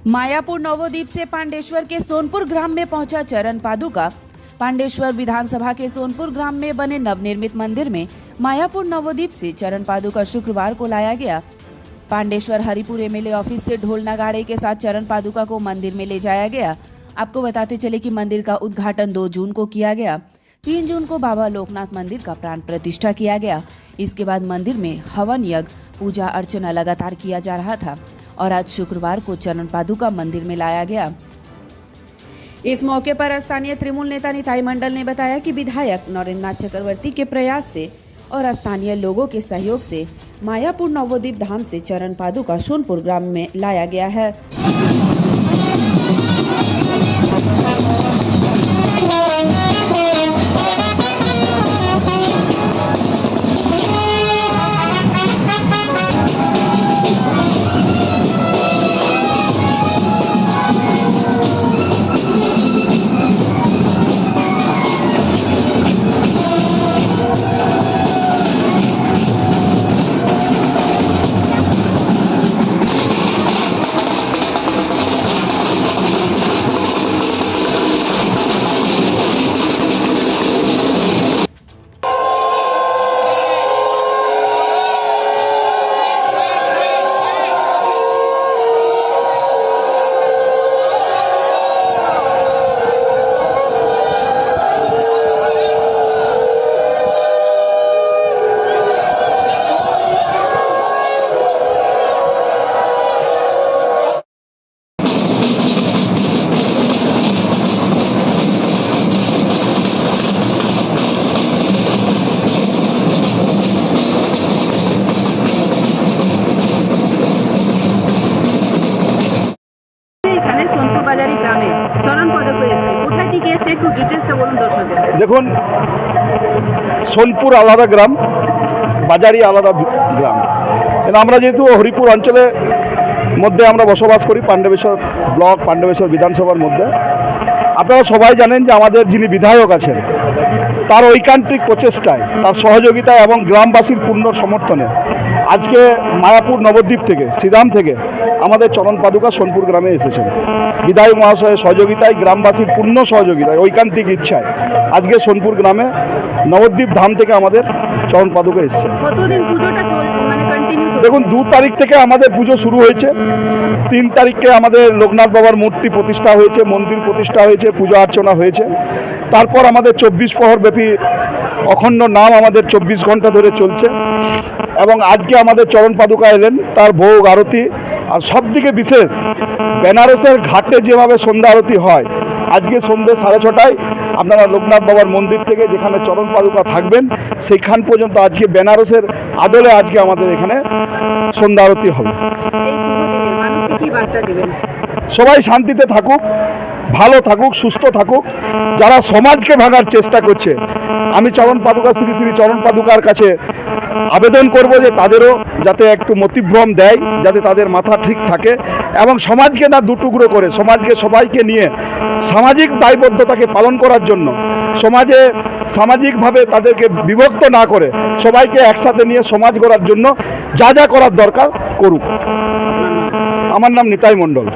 मायापुर नवोदीप से पांडेश्वर के सोनपुर ग्राम में पहुंचा चरण पादुका। पांडेश्वर विधानसभा के सोनपुर ग्राम में बने नवनिर्मित मंदिर में मायापुर नवोदीप से चरण पादुका शुक्रवार को लाया गया। पांडेश्वर हरिपुर एमएलए ऑफिस से ढोल नगाड़े के साथ चरण पादुका को मंदिर में ले जाया गया। आपको बताते चले कि मंदिर का उद्घाटन 2 जून को किया गया। 3 जून को बाबा लोकनाथ मंदिर का प्राण प्रतिष्ठा किया गया। इसके बाद मंदिर में हवन यज्ञ पूजा अर्चना लगातार किया जा रहा था और आज शुक्रवार को चरण पादुका मंदिर में लाया गया। इस मौके पर स्थानीय तृणमूल नेता निताई मंडल ने बताया कि विधायक नरेंद्र नाथ चक्रवर्ती के प्रयास से और स्थानीय लोगों के सहयोग से मायापुर नवोदीप धाम से चरण पादुका सोनपुर ग्राम में लाया गया है। দেখুন, সোনপুর আলাদা গ্রাম, বাজারি আলাদা গ্রাম। কিন্তু আমরা যেহেতু হরিপুর অঞ্চলের মধ্যে আমরা বসবাস করি, পাণ্ডবেশ্বর ব্লক, পাণ্ডবেশ্বর বিধানসভার মধ্যে, আপনারা সবাই জানেন যে আমাদের যিনি বিধায়ক আছেন তার ঐকান্তিক প্রচেষ্টায়, তার সহযোগিতায় এবং গ্রামবাসীর পূর্ণ সমর্থনে আজকে মায়াপুর নবদ্বীপ থেকে, শ্রীধাম থেকে আমাদের চরণ পাদুকা সোনপুর গ্রামে এসেছেন। বিধায়ক মহাশয়ের সহযোগিতায়, গ্রামবাসীর পূর্ণ সহযোগিতায়, ঐকান্তিক ইচ্ছায় আজকে সোনপুর গ্রামে নবদ্বীপ ধাম থেকে আমাদের চরণ পাদুকা এসেছে। দেখুন, 2 তারিখ থেকে আমাদের পুজো শুরু হয়েছে। 3 তারিখে আমাদের লোকনাথ বাবার মূর্তি প্রতিষ্ঠা হয়েছে, মন্দির প্রতিষ্ঠা হয়েছে, পূজা অর্চনা হয়েছে। তারপর আমাদের 24 প্রহর ব্যাপী অখণ্ড নাম আমাদের 24 ঘন্টা ধরে চলছে এবং আজকে আমাদের চরণ পাদুকা এলেন, তার ভোগ আরতি। আর সবদিকে বিশেষ, বেনারসের ঘাটে যেভাবে সন্ধ্যা আরতি হয়, আজকে সন্ধ্যে 6:30টায় আপনারা লোকনাথ বাবার মন্দির থেকে যেখানে চরণ পাদুকা থাকবেন সেইখান পর্যন্ত আজকে বেনারসের আদলে আজকে আমাদের এখানে সন্ধ্যা আরতি হবে। সবাই শান্তিতে থাকুক, ভালো থাকুক, সুস্থ থাকুক। যারা সমাজকে ভাঙার চেষ্টা করছে, আমি চরণ পাদুকা, শ্রী শ্রী চরণ পাদুকার কাছে আবেদন করব যে তাদেরও যাতে একটু মতিভ্রম দেয়, যাতে তাদের মাথা ঠিক থাকে এবং সমাজকে না দুটুকরো করে, সমাজকে সবাইকে নিয়ে সামাজিক দায়বদ্ধতাকে পালন করার জন্য, সমাজে সামাজিকভাবে তাদেরকে বিভক্ত না করে সবাইকে একসাথে নিয়ে সমাজ গড়ার জন্য যা যা করার দরকার করুক। আমার নাম নিতাই মণ্ডল।